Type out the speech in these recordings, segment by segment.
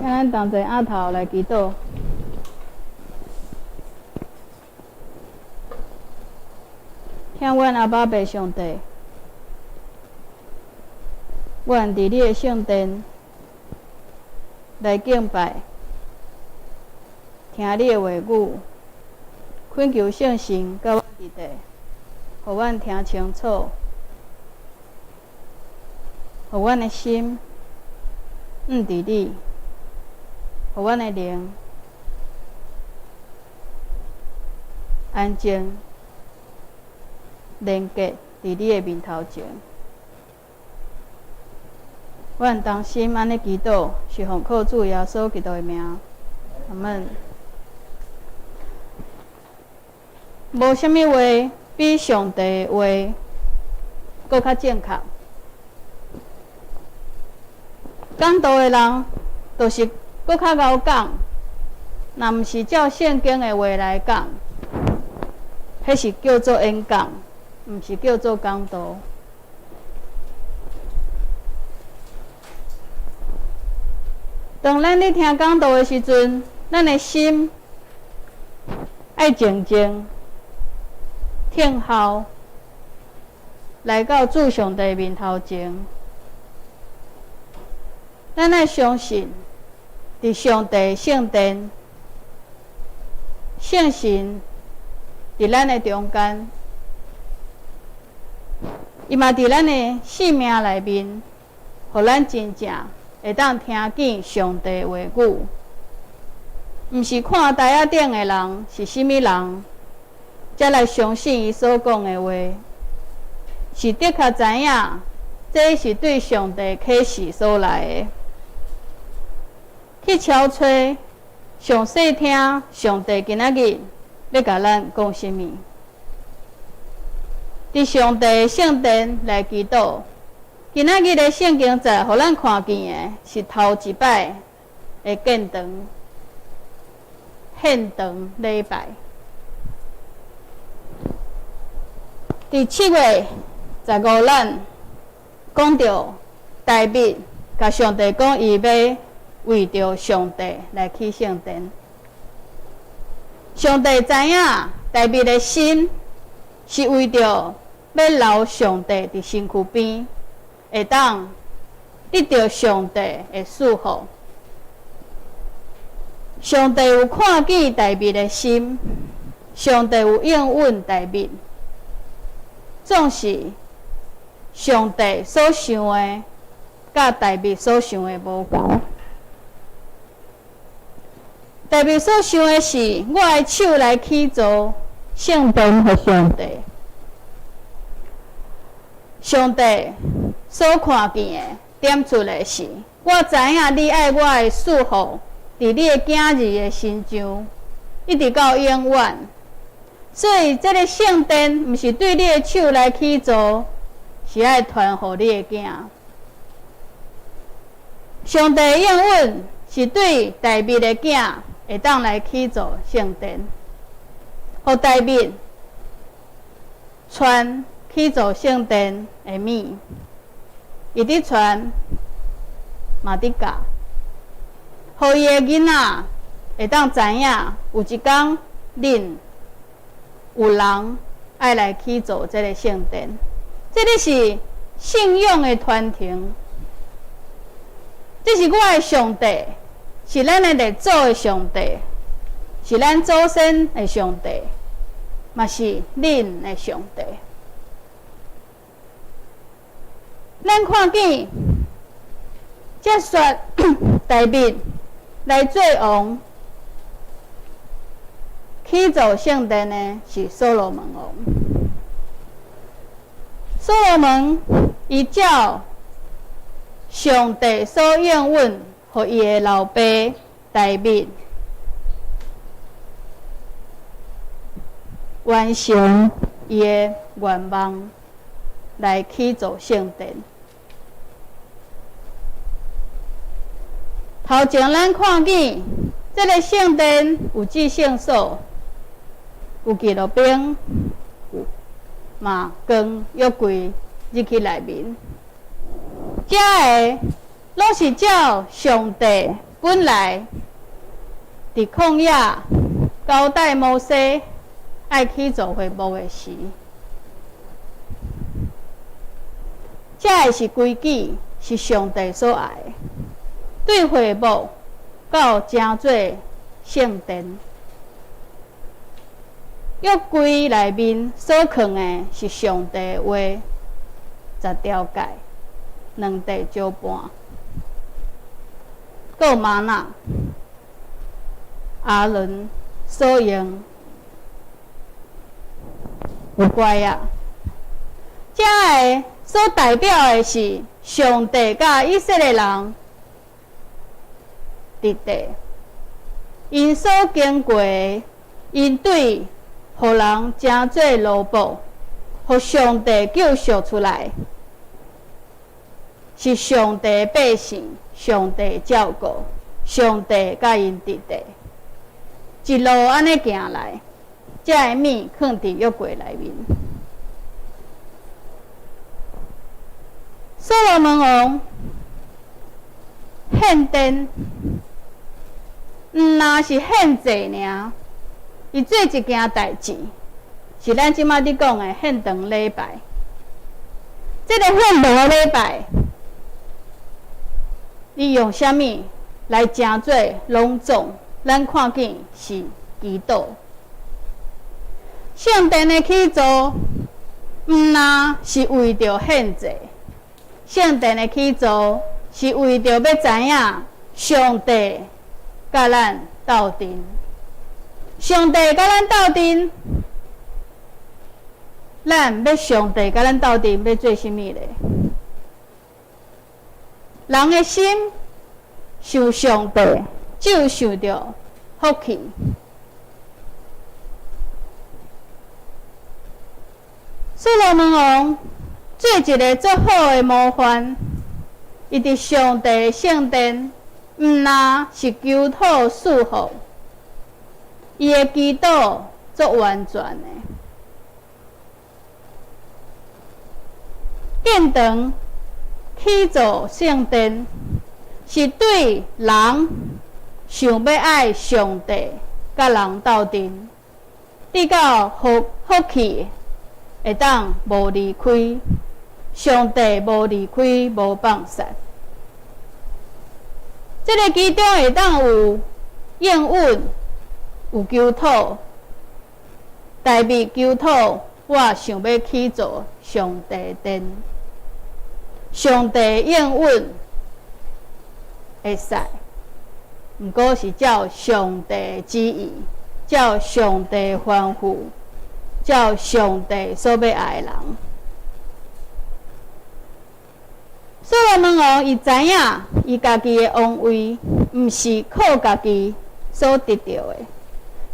请咱同齐额头来祈祷。向阮阿爸爸上帝，阮伫你的圣殿来敬拜，听你的话语，恳求圣神甲阮伫地，互阮听清楚，互阮的心伫你，互阮的灵安静连结伫你的面头前。阮当心安尼祈祷，是奉靠主耶稣基督的名，阿门。无啥物话比上帝的话搁较正确。讲道的人，就是搁较敖讲，若毋是照圣经的话来讲，迄是叫做演讲，毋是叫做讲道。当咱咧听讲道的时阵，咱的心爱静静听候，来到主上帝面头前。咱爱相信，伫上帝圣殿，圣神伫咱的中间，伊嘛伫咱的性命内面，互咱真正会当听见上帝的话语。毋是看台仔顶的人是甚物人，才来相信伊所讲的话，是的确知影，这是对上帝启示所来的。去敲吹，详细听上帝今仔日要甲咱讲甚物。伫上帝的圣殿来祈祷。今仔日的圣经节，互咱看见的是头一摆的建堂、献堂礼拜。伫7月15日，讲到大卫甲上帝讲，伊要为着上帝来起圣殿。上帝知影大卫的心是为着要留上帝伫身躯边。会当得到上帝的赐福。上帝有看见大卫的心，上帝有应允大卫。总是上帝所想的，甲大卫所想的无共。大卫所想的是，我的手来起造圣殿给上帝。上帝所看见的点出的是，我知影你爱我的赐福，伫你的囝儿的身上，一直到永远。所以，这个圣殿毋是对你的手来起造，是爱传互你的囝。上帝的应允是对大卫的囝会当来起造圣殿，互大卫传起造圣殿的物。伊伫传，嘛伫教，互伊的囡仔会当知影，有一天恁有人爱来起造这个圣殿。这个是信仰的传承，这是我的上帝，是咱的列祖的上帝，是咱祖先的上帝，嘛是恁的上帝。咱看见，这说大卫来做王，起造圣殿的是所罗门王。所罗门伊照上帝所应允，互伊的老爸大卫完成伊的愿望，来起造圣殿。头前咱看见，这个圣殿有至圣所，有记录兵，有嘛光约柜入去内面。这个拢是照上帝本来伫旷野交代摩西爱去做会幕的时，这个是规矩，是上帝所爱的。对会幕到真做圣殿，约柜内面所藏的是上帝的话，10条诫，2地照半，有玛纳，阿伦所用有乖啊，这个所代表的是上帝甲以色列人伫地，因所经过的，因对互人真做罗布，互上帝救赎出来，是上帝的百姓，上帝照顾，上帝甲因伫地，一路安尼行来，这个物放伫约柜内面。所罗门王献殿，若是献祭尔，伊做一件代志，是咱即马伫讲的献堂礼拜。这个献堂礼拜，伊用啥物来真做隆重？咱看见是祈祷。圣殿的起造，毋那是为着献祭。圣殿的起造是为着要知影上帝甲咱斗阵，上帝甲咱斗阵，咱要上帝甲咱斗阵要做啥物咧？人的心想上帝，就想着福气。所罗门王做一个最好的模范，伊伫上帝的圣殿，毋那是求讨赐福，伊的祈祷足完全的。建堂起造圣殿，是对人想要爱上帝，甲人斗阵，直到福气会当无离开。上帝无离开，无放散。这个其中会当有应允，有求讨，代表求讨，我想要起造上帝殿。上帝应允会使，毋过是照上帝旨意，照上帝吩咐，照上帝所要爱的人。所罗门王伊知影，伊家己的王位，毋是靠家己所得到的，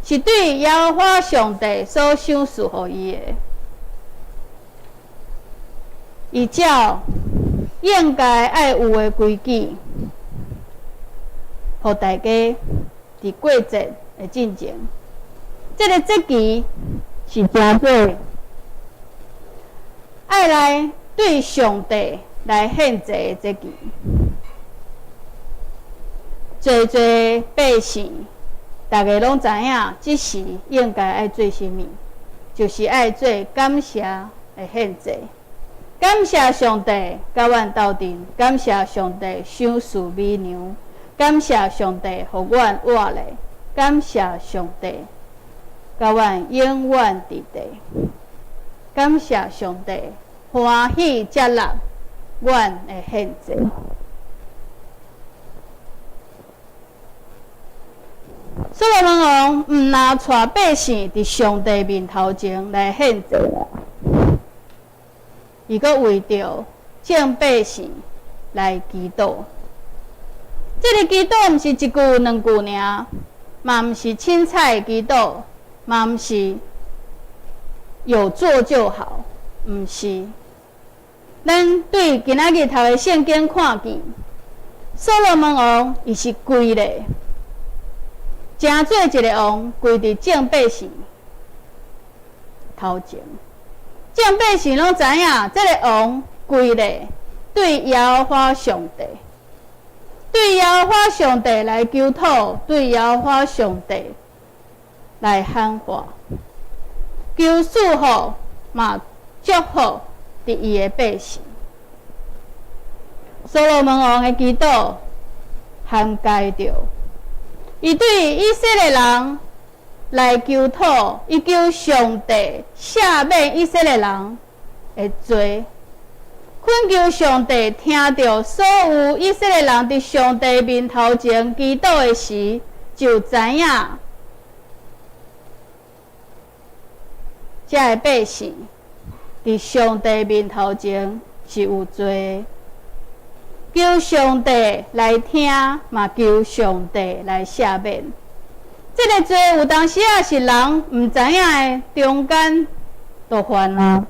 是对耶和华上帝所赏赐予伊的。伊照应该爱有的规矩，互大家伫过节的进前，这个节期是真做爱来对上帝来献祭的节期，侪百姓，大家拢知影，即时应该爱做啥物，就是爱做感谢的献祭，感谢上帝甲阮斗阵，感谢上帝赏赐美娘，感谢上帝互阮活咧，感谢上帝甲阮永远伫地，感谢上帝欢喜接纳阮的献祭。所罗门王毋那带百姓伫上帝面头前来献祭，伊阁为着众百姓来祈祷。这个祈祷毋是一句两句尔，嘛毋是凊彩祈祷，嘛毋是有做就好，毋是。咱对今仔日读的圣经看见，所罗门王伊是跪咧，真做一个王跪伫众百姓头前，众百姓拢知影，这个王跪咧对耶和华上帝，对耶和华上帝来求讨，对耶和华上帝来喊话，求祝福嘛祝福伫伊的百姓。所罗门王的祈祷涵盖着，伊对以色列人来求讨，伊求上帝赦免以色列人的罪。恳求上帝听到所有以色列人伫上帝面头前祈祷的时，就知影这个百姓伫上帝面头前是有罪的。求上帝来听，嘛求上帝来赦免。这个罪有当时啊是人毋知影的中间就犯啊，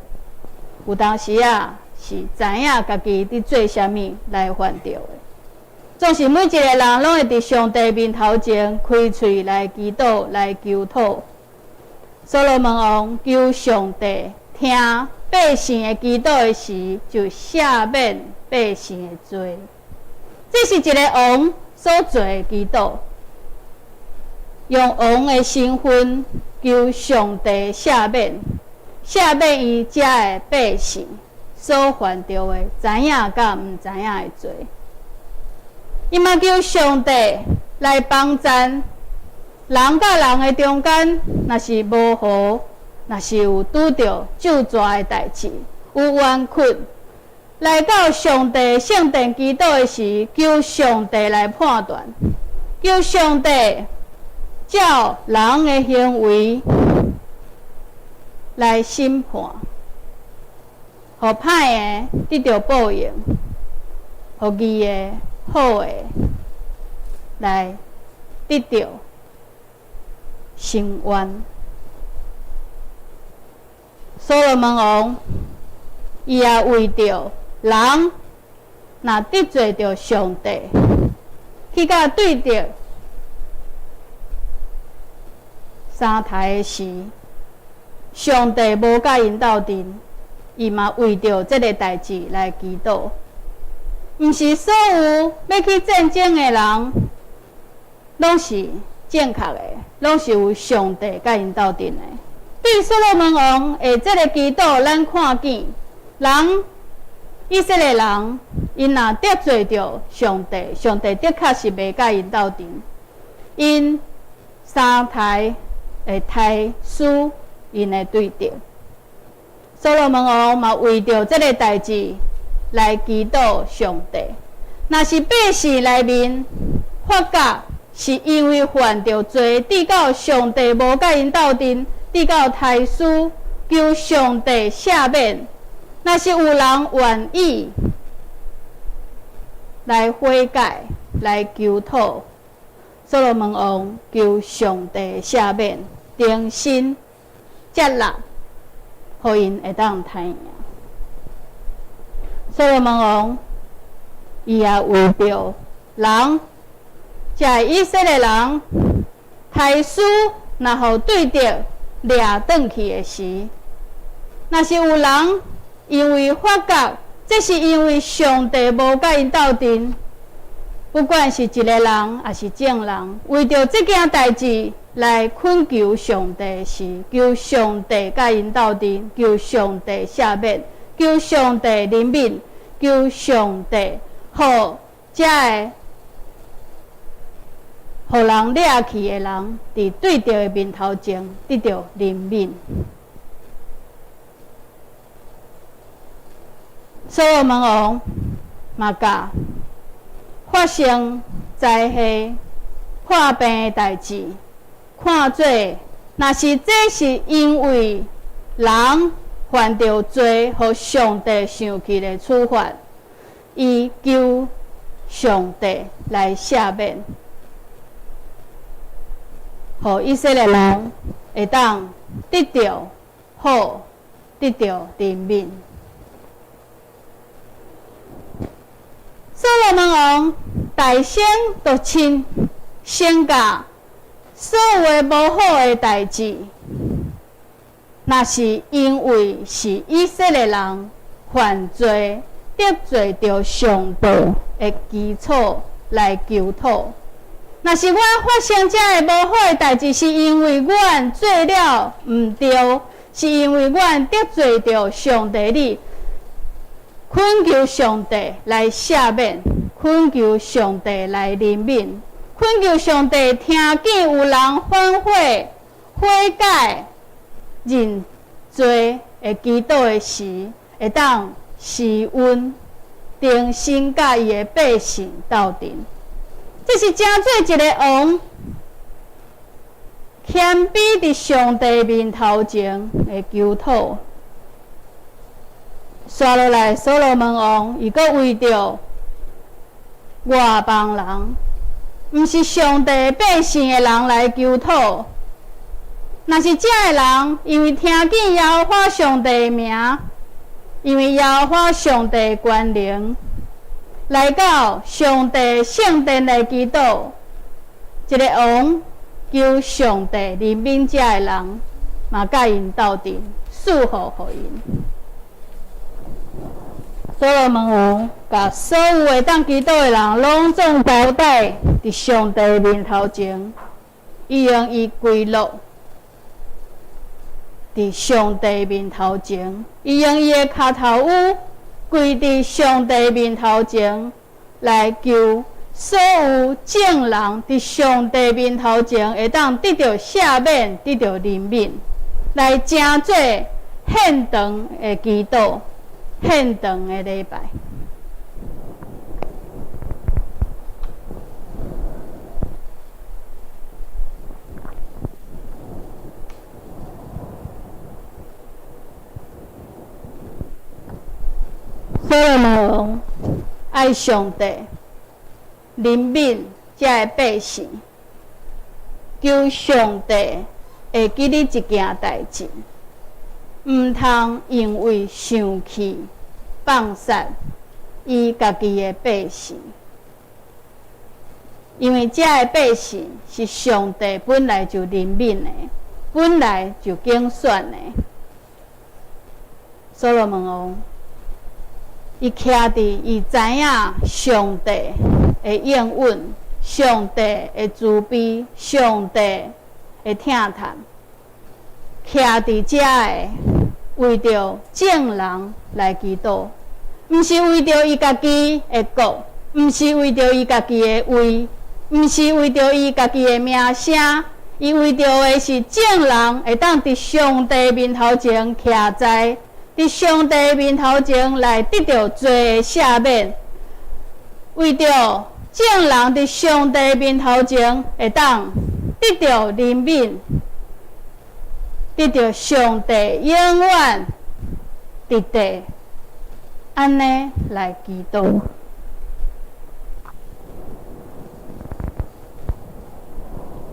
有当时啊。是知影家己伫做啥物来犯着的，总是每一个人拢会伫上帝面头前开喙来祈祷、来求讨。所罗门王求上帝听百姓的祈祷的时，就赦免百姓的罪。这是一个王所做的祈祷，用王的身份求上帝赦免伊遮的百姓所犯着的，知影甲毋知影的罪。伊嘛求上帝来帮赞，人甲人的中间，若是无和，若是有拄着咒詛的代志，有冤屈，来到上帝圣殿祈祷的时，求上帝来判断，求上帝照人的行为来审判。互歹的得到报应，互义的好的来得到伸冤。所罗门王伊也为着人若得罪着上帝，去甲对着三台的时，上帝无甲因斗阵。伊嘛为着这个代志来祈祷，毋是所有要去战争的人，拢是正确的，拢是有上帝甲因斗阵的。对所罗门王的这个祈祷，咱看见人以色列人，因若得罪着上帝，上帝的确是袂甲因斗阵，因三台的台书因的对着。所罗门王嘛为着这个代志来祈祷上帝。若是百姓内面发觉是因为犯着罪，得到上帝无甲因斗阵，得到台书求上帝赦免。若是有人愿意来悔改、来求讨，所罗门王求上帝赦免，重新接纳。互因会当赚赢。所罗门王伊也为着人，遮以色列人太师，若互对着掠转去的时，若是有人因为发觉这是因为上帝无甲因斗阵，不管是一个人还是众人，为着这件代志。来恳求上帝时，求上帝甲因斗阵，求上帝赦免，求上帝怜悯，求上帝互遮个互人掠去的人，伫对着的面头前得到怜悯。所罗门王嘛甲发生灾害、破病的代志。看做，若是这是因为人犯着罪，互上帝生气的处罚，伊求上帝来赦免，互以色列人会当得到好，得到怜悯。所罗门王大先就亲宣告。所有无好的代志，若是因为是以色列人犯罪得罪着上帝的基础来求讨。若是我发生这个无好的代志，是因为阮做了毋对，是因为阮得罪着上帝你，恳求上帝来赦免，恳求上帝来怜悯，恳求上帝听见有人反悔、悔改、认罪会祈祷的时，会当施恩，定心甲伊的百姓斗阵。这是真做一个王，谦卑伫上帝面头前的求讨。刷落来，所罗门王伊阁为着外邦人，毋是上帝百姓的人来求讨。若是这个人，因为听见耶和华上帝的名，因为耶和华上帝的权能，来到上帝圣殿来祈祷，一个王求上帝怜悯这个人，嘛甲因斗阵，赐福互因。所罗门王甲所有会当祈祷的人，拢总交代伫上帝面头前，伊用伊跪落伫上帝面头前，伊用伊的骹头趺跪伫上帝面头前，来求所有正人伫上帝面头前会当得到赦免，得到怜悯，来成做献堂的祈祷，献堂的礼拜。所罗门王爱上帝怜悯这个百姓，求上帝会记你一件代志，毋通因为生气放杀伊家己的百姓，因为这个百姓是上帝本来就怜悯的，本来就拣选的。所罗门王伊徛伫伊知影上帝的应允，上帝的慈悲，上帝的疼叹，徛伫遮的为着正人来祈祷，毋是为着伊家己的国，毋是为着伊家己的位，毋是为着伊家己的名声，伊为着的是正人会当伫上帝面头前徛在。伫上帝面头前来得到罪的赦免，为着正人伫上帝面头前会当得到怜悯，得到上帝永远伫地，安尼来祈祷。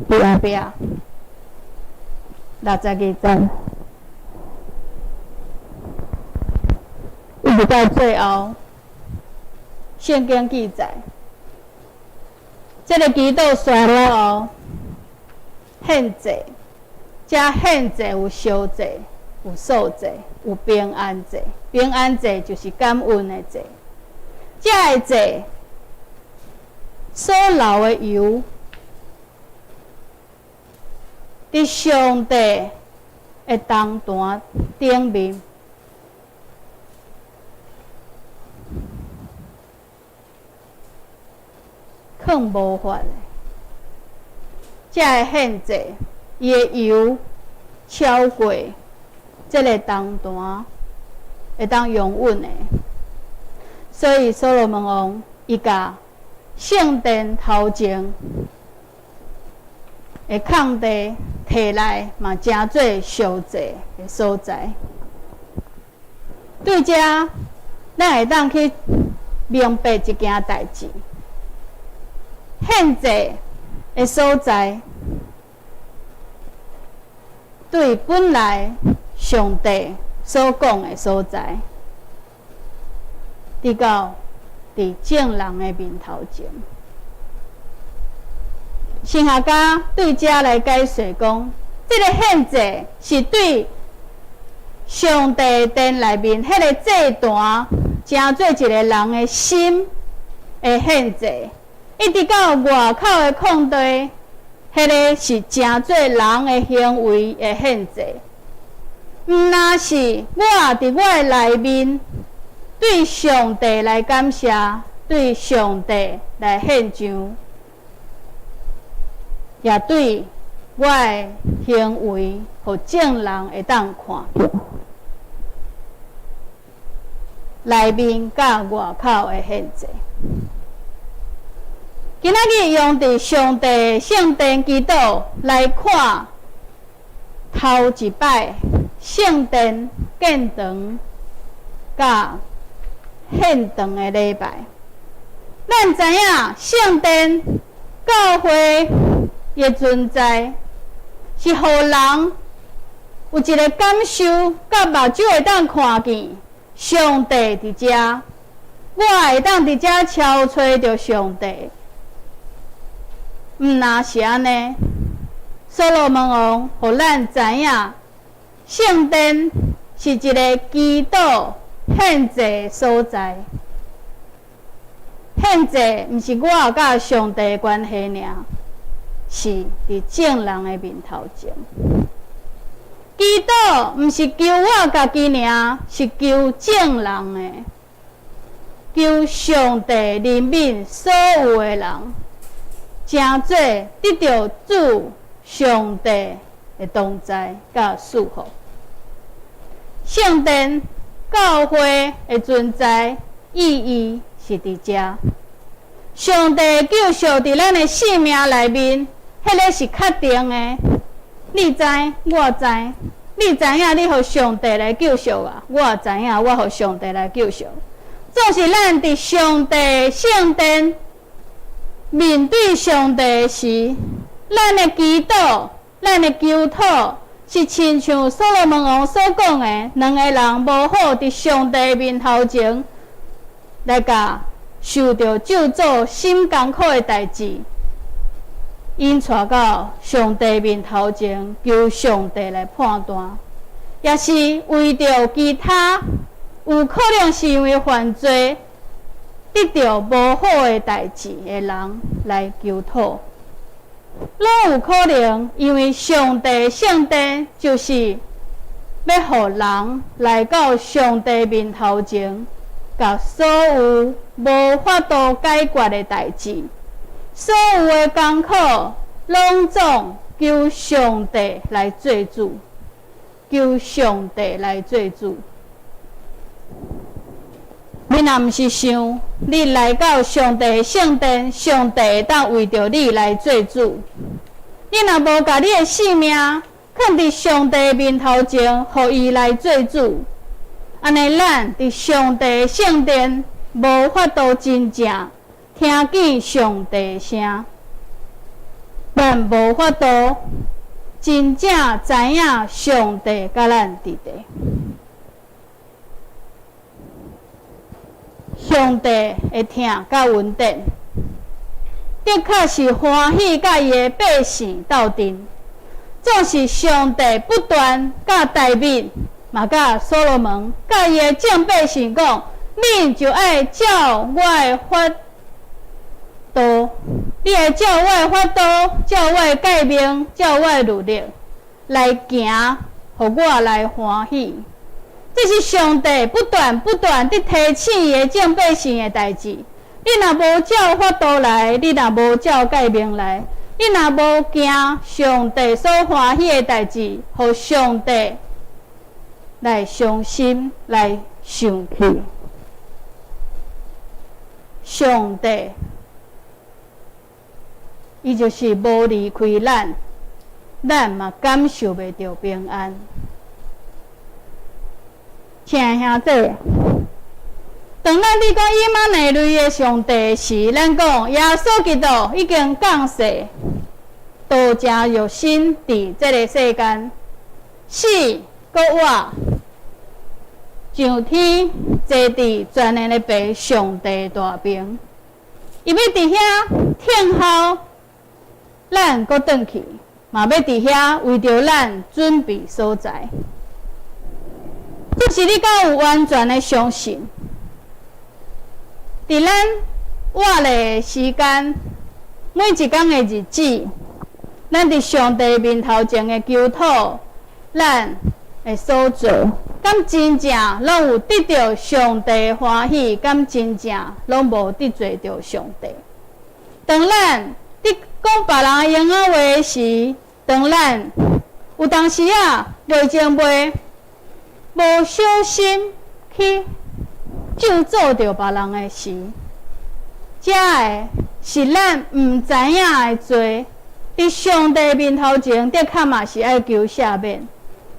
后壁62章。一直到最后，圣经记载，这个祈祷刷了后，献祭，这献祭有烧祭，有素祭，有平安祭。平安祭就是感恩的祭。这个祭所流的油，伫上帝的灯坛顶面。更无法的，这个献祭，伊的油超过这个灯坛，会当永远的。所以所罗门王伊甲圣殿头前的空地摕来，嘛真做烧祭的所在。对遮，咱会当去明白一件代志。献祭的所在，对本来上帝所讲的所在，直到伫正人的面头前。神学家对这来解释讲，这个献祭是对上帝殿内面迄个祭坛，成做一个人的心的献祭。一直到外口的空地，迄个是真做人的行为的限制。毋那是我伫我的内面对上帝来感谢，对上帝来献上，也对我的行为，互众人会当看到。内面甲外口的限制。今仔日用伫上帝圣殿祈祷来看头一摆圣殿建堂甲献堂的礼拜。咱知影圣殿教会的存在，是互人有一个感受，甲目睭会当看见上帝伫遮，我会当伫遮超找着上帝。毋那是安尼，所罗门王互咱知影，圣殿是一个祈祷献祭所在。献祭毋是我甲上帝的关系尔，是伫众人的面头前。祈祷毋是求我家己尔，是求众人的，求上帝人面所有的人，真做得到主上帝的同在甲祝福。圣殿教会的存在意义是伫遮，上帝救赎伫咱的性命内面，迄个是确定的。你知，我知，你知影你互上帝来救赎啊，我也知影我互上帝来救赎。总是咱伫上帝圣殿面对上帝时，咱的祈祷、咱的求祷，是亲像所罗门王所讲的，两个人无好伫上帝面头前来甲受着咒诅、心艰苦的代志，因带到上帝面头前，求上帝来判断，也是为着其他有可能是因为犯罪得到无好的代志的人来求讨，拢有可能因为上帝圣殿就是要互人来到上帝面头前，甲所有无法度解决的代志，所有的艰苦，拢总求上帝来做主，求上帝来做主。你若毋是想你来到上帝的圣殿，上帝会当为着你来做主。你若无甲你的性命放伫上帝的面头前，互伊来做主，安尼咱伫上帝的圣殿无法度真正听见上帝的声，咱无法度真正知影上帝甲咱伫地。上帝会听甲稳定，的确是欢喜甲伊的百姓斗阵。总是上帝不断甲大卫，嘛甲所罗门，甲伊的众百姓讲：恁就爱照我的法度，你会照我的法度，照我的诫命，照我的律例来行，互我来欢喜。这是上帝不断地提醒伊的众百姓的代志。你若无照法度来，你若无照诫命来，你若无行上帝所欢喜的代志，互上帝来伤心，来生气。上帝，伊就是无离开咱，咱嘛感受袂到平安。亲爱兄弟，当咱伫讲以马内利的上帝时，咱讲耶稣基督已经降世，道成肉身伫这个世间，死搁活，上天坐伫全能的爸上帝大边，伊要伫遐听候咱搁转去，嘛要伫遐为着咱准备所在。就是你敢有完全的相信，伫咱活的时间，每一天的日子，咱伫上帝面头前的求祷，咱会所做，敢真正拢有得到上帝欢喜？敢真正拢无得罪着上帝？当咱伫讲别人的闲话话时，当咱有当时袂前袂无小心去就做着别人的事，这个是咱毋知影的罪。伫上帝面头前，的确嘛是爱求赦免，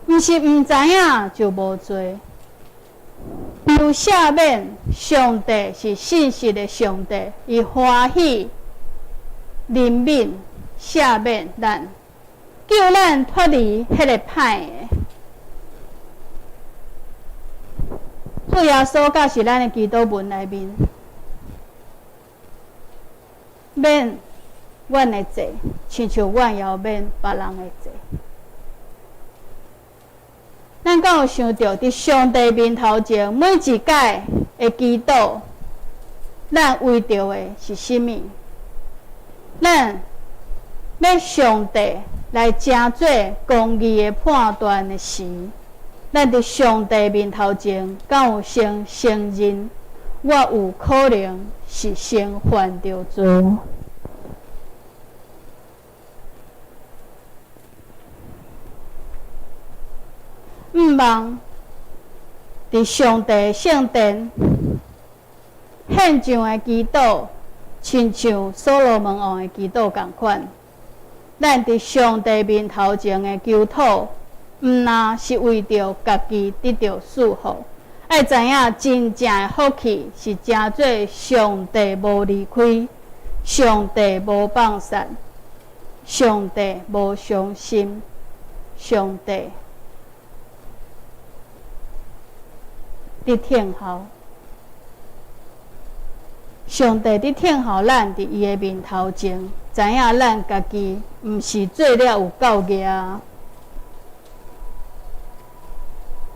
毋是毋知影就无罪。求赦免，上帝是信实的上帝，伊欢喜怜悯赦免咱，救咱脱离迄个歹的。主耶稣甲是咱的基督文内面，免阮的罪，亲像阮也免别人的罪。咱敢有想到，伫上帝面头前，每一届的祈祷，咱为着的是甚物？咱要上帝来正做公义的判断的时，咱伫上帝面头前，敢有先承认我有可能是先犯着罪？毋望伫上帝圣殿献上的祈祷，亲像所罗门王的祈祷共款。咱伫上帝面头前的求祷，毋那是为着家己得到祝福，爱知影真正的福气是真做上帝无离开，上帝无放散，上帝无伤心，上帝伫听候，上帝伫听候咱伫伊的面头前，知影咱家己毋是做了有够额。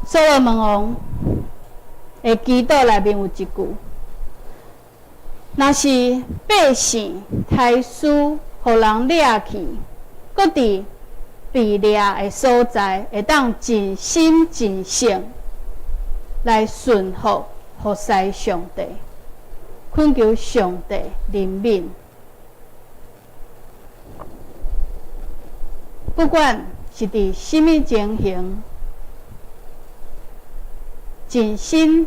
所罗门王的祈祷内面有一句：若是百姓刣私，互人掠去，搁伫被掠的所在，会当尽心尽性来顺服服侍上帝，恳求上帝怜悯。不管是伫什么情形，尽心、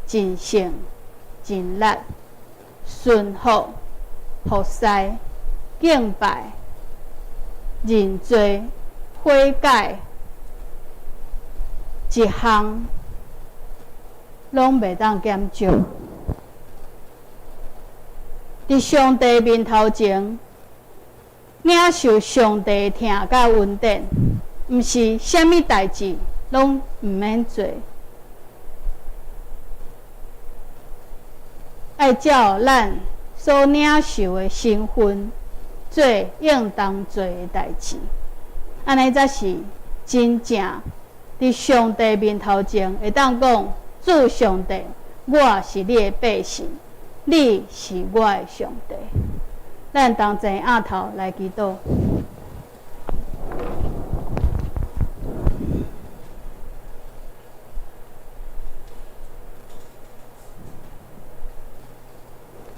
尽性、尽力顺服、服侍、敬拜、认罪、悔改，一项拢袂当减少。伫上帝面头前，领受上帝疼甲恩典，毋是啥物代志拢毋免做，爱照咱所领受的身份做应当做的代志，安尼才是真正伫上帝面头前会当讲：主上帝，我是你的百姓，你是我的上帝。咱同齐额头来祈祷。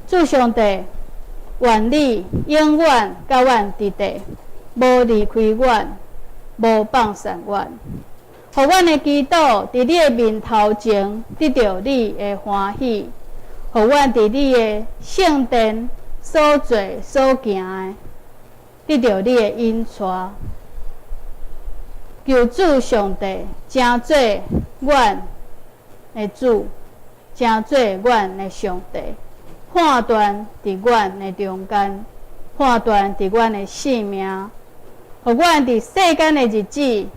主上帝，愿你永远甲阮伫地，无离开阮，无放散阮，互阮的祈祷伫你的面头前得到你的欢喜，互阮伫你的圣殿所做所行的，得到你的引带。求主上帝真做阮的主，真做阮的上帝，判断伫阮的中间，判断伫阮的性命，互阮伫世间的日子，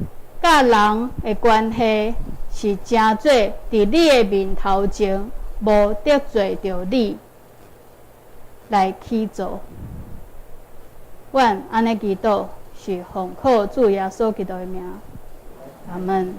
甲人的关系是真做伫你的面头前，无得罪着你来起做。阮安尼祈祷，是奉靠主耶稣基督的名，阿门。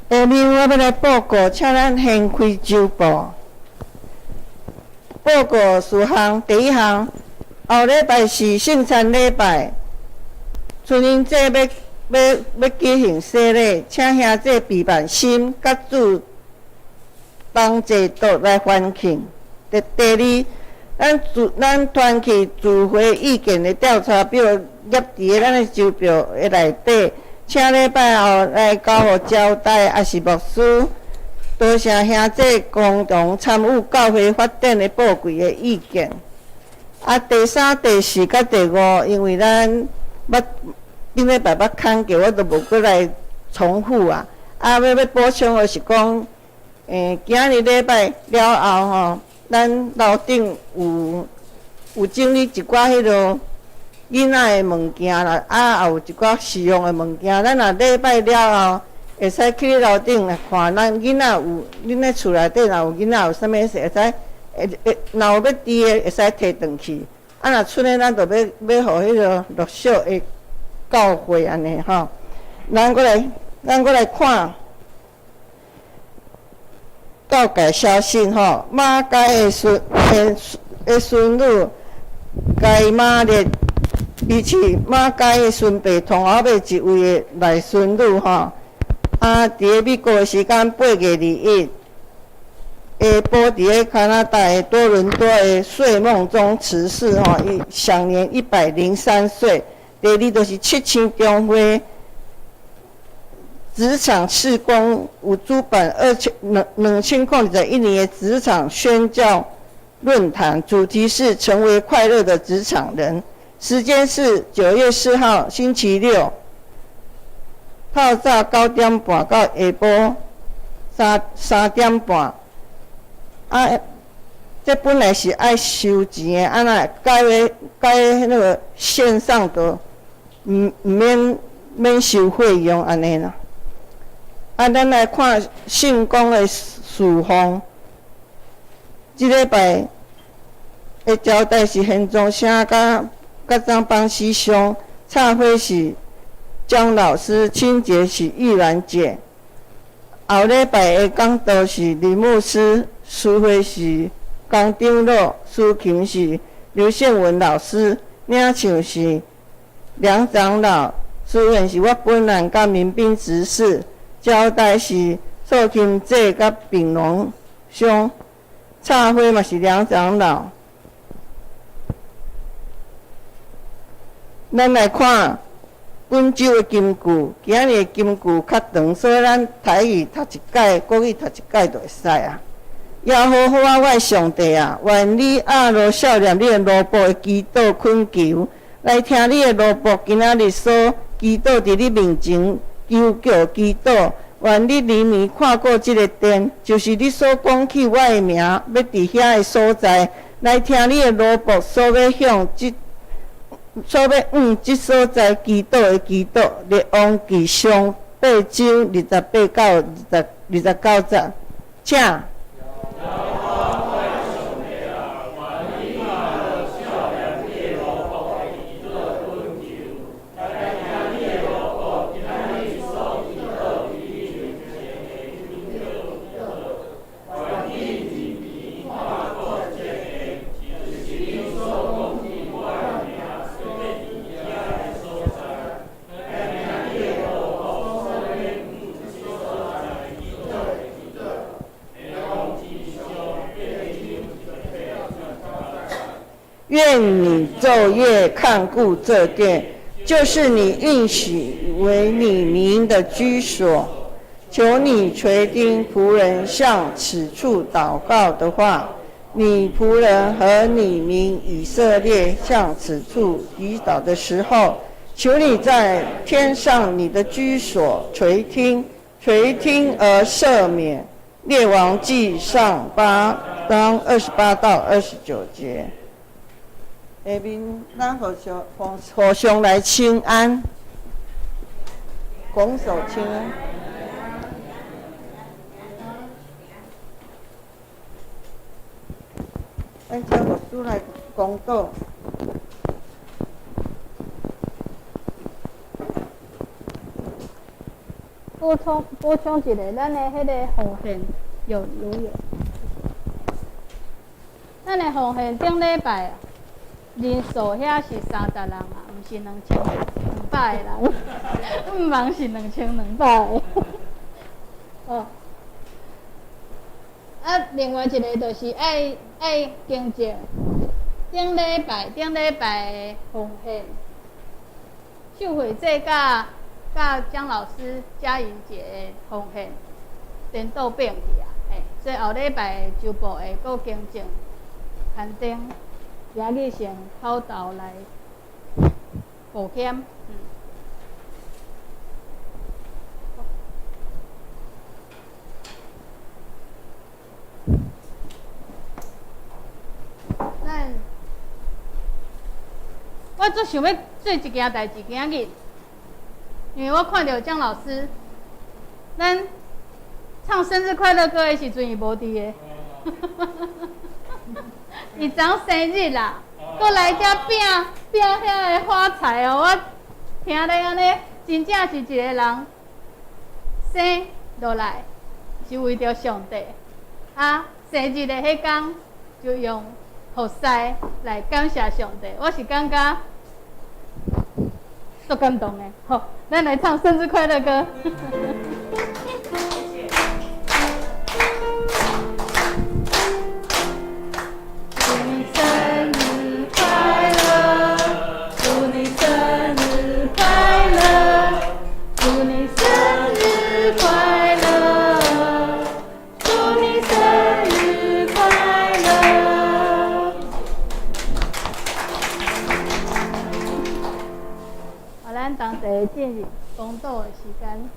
下面我要来报告，请咱先开周报。报告事项第一项，后礼拜是圣餐礼拜，春英节要举行洗礼，请兄弟备万心，甲主同齐度来欢庆。第二，咱团去聚会意见的调查表列伫咱的周表的内底。请礼拜后来交互交代，也是牧师。多谢兄弟共同参与教会发展的宝贵的意见。第三、第四、甲第五，因为咱顶礼拜捌看过，我都无过来重复啊。要补充的是讲，今日礼拜了后吼，咱楼顶有整理一寡迄落囡仔的物件啦，也有一寡实用的物件。咱若礼拜了后，会使去楼顶来看，咱囡仔有恁咧厝内底若有囡仔有啥物事，会使若有要猪的，会使摕转去。啊，若剩的咱就要互迄个陆续会到货安尼吼。咱过来看告改消息吼，马街的孙女该马列比起马街的孙辈同后尾一位的内孙女吼，啊，伫咧美国的时间8月21。下晡，伫咧加拿大的多伦多的睡梦中辞世吼，伊享年103岁。第二就是7000中会职场事工有主办2021年的职场宣教论坛，主题是成为快乐的职场人。时间是9月4号星期六，透早9点半到下晡3点半。啊，这本来是爱收钱的，啊那改那个线上的，免收费用安尼啦。啊，咱来看圣公的事项，即礼拜的交代是现状声甲张邦师兄，忏悔是江老师，清洁是玉兰姐。后礼拜的讲道是李牧师。书会是江长老，抒琴是刘宪文老师，领唱是梁长老，书院是我本人甲民兵执事，交代是寿琴姐甲炳龙兄，忏悔嘛是梁长老。咱来看本周的金句，今日的金句较长，所以咱台语读一届，国语读一届就会使啊。耶和华我的上帝啊，愿你阿罗少年你的罗卜的祈祷恳求，来听你的罗卜今仔日所祈祷伫你面前求救祈祷。愿你黎明看过这个殿，就是你所讲起我的名，要伫遐的所在，来听你的罗卜所要向这所在祈祷的祈祷。列王记上8章28到29节，请。愿你昼夜看顾这殿，就是你应许为你名的居所。求你垂听仆人向此处祷告的话，你仆人和你民以色列向此处祈祷的时候，求你在天上你的居所垂听而赦免。列王记上8章28到29节。下面咱互相来请安，拱手请安。咱请牧师来讲道。补充一个，咱的迄个奉献有。咱的奉献顶礼拜人数遐是30人啊，毋是2200个人，毋茫是2200个。哦。啊，另外一个就是爱经济。顶礼拜的奉献，秀慧姐甲江老师、嘉莹姐的奉献颠倒变去啊！嘿，所以后礼拜周报会搁更正刊登，今日先口头来抱歉。我最想要做一件代志，今日，因为我看到江老师，咱唱生日快乐歌的时阵，伊无伫的。伊昨生日啦，搁来遮拼遐个花菜哦，我听咧安尼，真正是一个人生落来是为着上帝，生日的迄天就用福塞来感谢上帝，我是感觉足感动的。好，咱来唱生日快乐歌。当地进入公道的时间。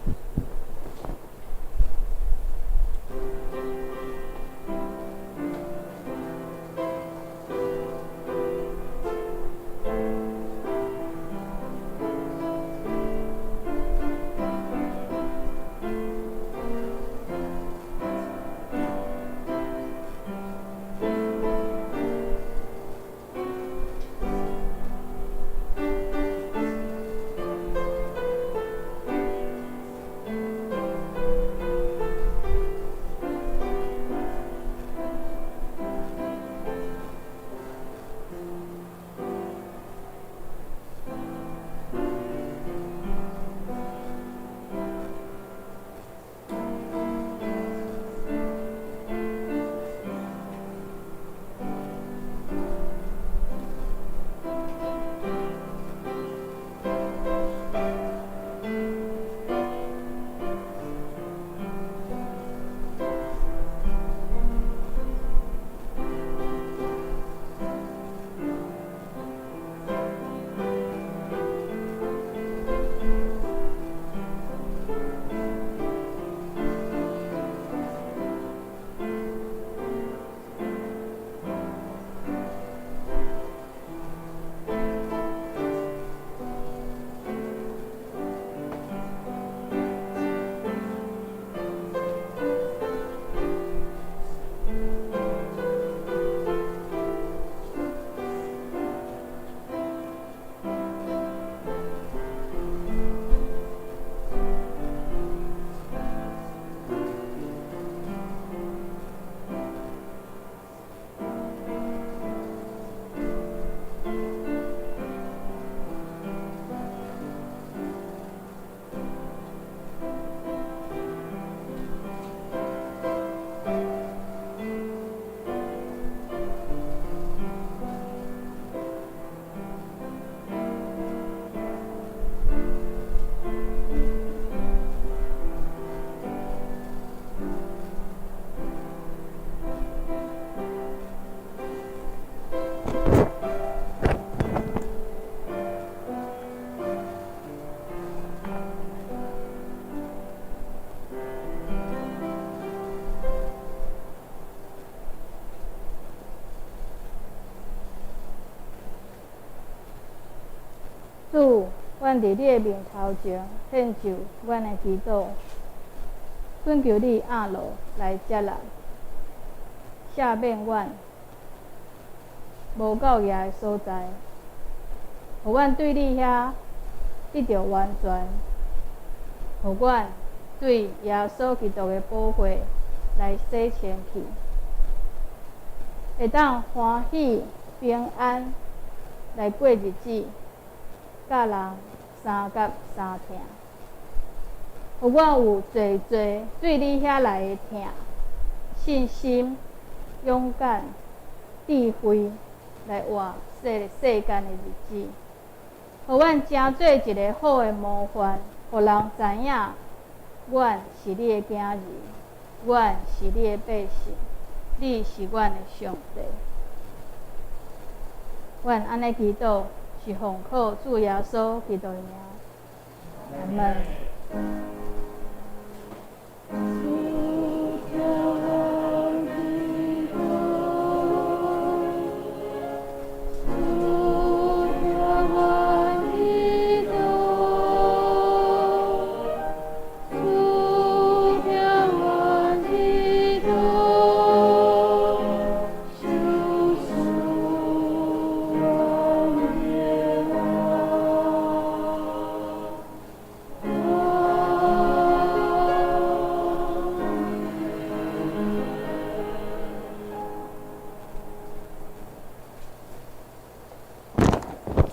主，阮伫你的面头前献上阮的祈祷，恳求你压落来接纳，赦免阮无够业的所在，互阮对你遐得到完全，互阮对耶稣基督的宝血来洗清去，会当欢喜平安来过日子。甲人相甲相疼，有我有济济对你遐来的疼，信心、勇敢、智慧来活世间的日子，互阮成做一个好的模范，互人知影，阮是你的囝儿，阮是你的百姓，你是阮的上帝。阮安尼祈祷。是奉靠主耶稣基督的名，阿门。主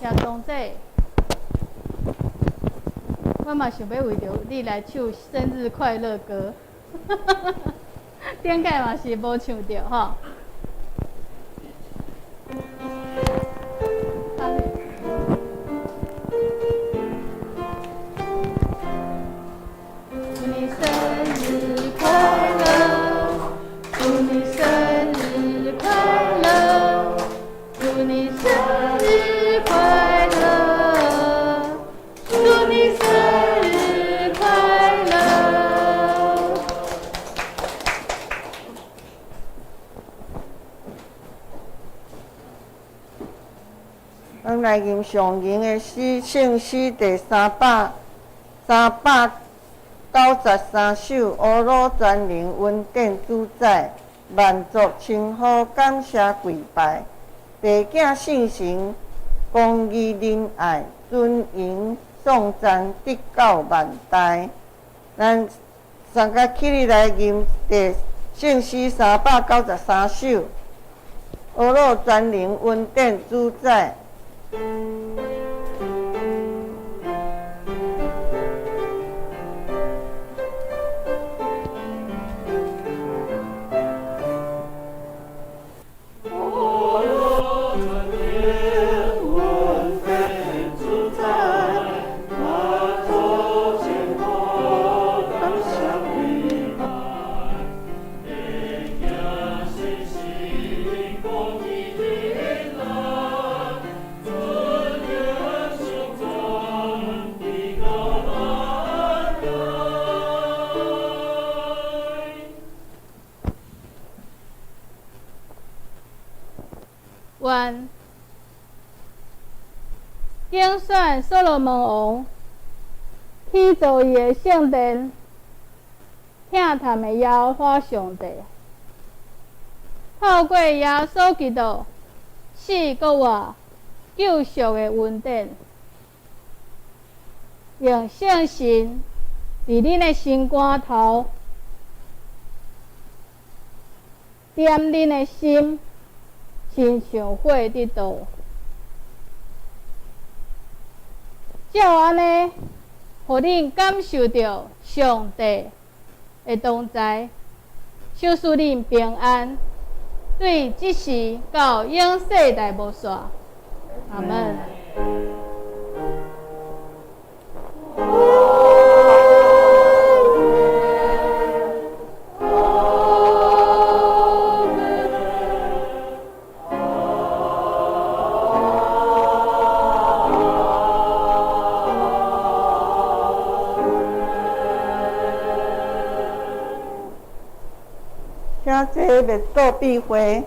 谢同济。我嘛想要为着你来唱生日快乐歌，顶届嘛是无唱着吼。祝你生日快乐，祝你生日快乐，祝你生日快乐，祝你生日快乐。咱来吟上吟的圣诗第393首，阿罗全能稳定主宰，万族称呼感谢跪拜，父子圣神公义仁爱，尊荣颂赞直到万代。咱三甲起立来吟第圣诗393首，阿罗全能稳定主宰。愿竞选所罗门王去造伊的圣殿，听他的耶和华上帝，透过耶稣基督死搁活救赎的恩典，用圣神伫恁的心肝头点恁的心，亲像火伫倒。照安尼，互恁感受到上帝的同在，守使恁平安，对即时到永世代无煞。阿门。请这灭度避讳。